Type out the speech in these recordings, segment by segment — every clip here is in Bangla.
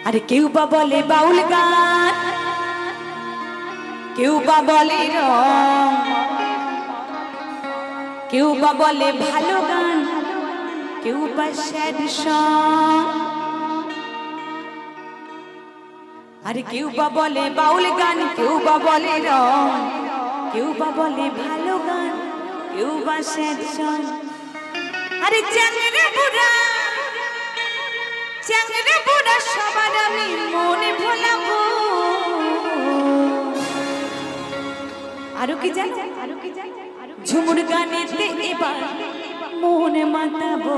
আরে কেউ বা বলে বাউল গান, কেউ বা বলে রং, কেউ বা বলে ভালো গান, কেউ বা স্যাড সং। আরে কেউ বা বলে বাউল গান, কেউ বা বলে রং, কেউ বা বলে ভালো গান, কেউ বা স্যাড সং। আরে চ্যাংড়া বুড়া, চ্যাংড়া বুড়া সবার আমি মনে ভোলাবো। আরো কি জানো, ঝুমুর গানেতে এবার মনে মাতাবো।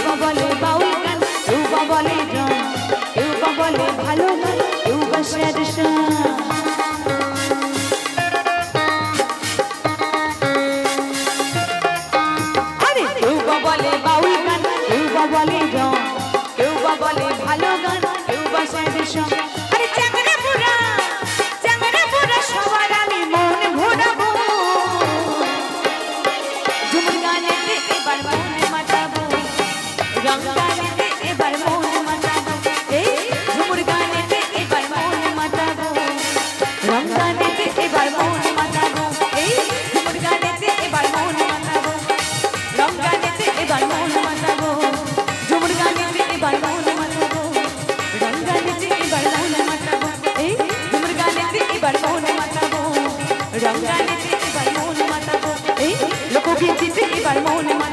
বা বলে বাউল গান, কেউ বা বলে রং, কেউ বা বলে ভালো গান, কেউ বা স্যাড সং। আরে কেউ বা বলে বাউল গান, কেউ বা বলে রং, কেউ বা বলে ভালো গান, কেউ বা স্যাড সং। আরে চ্যাংড়া বুড়া সবার আমি মন ভোলাবো, ঝুমুর গানেতে এবার মন মাতাবো, রং গানেতে এবার মন মাতাবো, এই ঝুমুর গানেতে এবার মন মাতাবো, রং গানেতে এবার মন মাতাবো, এই ঝুমুর গানেতে এবার মন মাতাবো, রং গানেতে এবার মন মাতাবো, ঝুমুর গানেতে এবার মন মাতাবো, রং গানেতে এবার মন মাতাবো, এই ঝুমুর গানেতে এবার মন মাতাবো, রং গানেতে এবার মন মাতাবো, এই লোকগীতিতে এবার মন মাতাবো।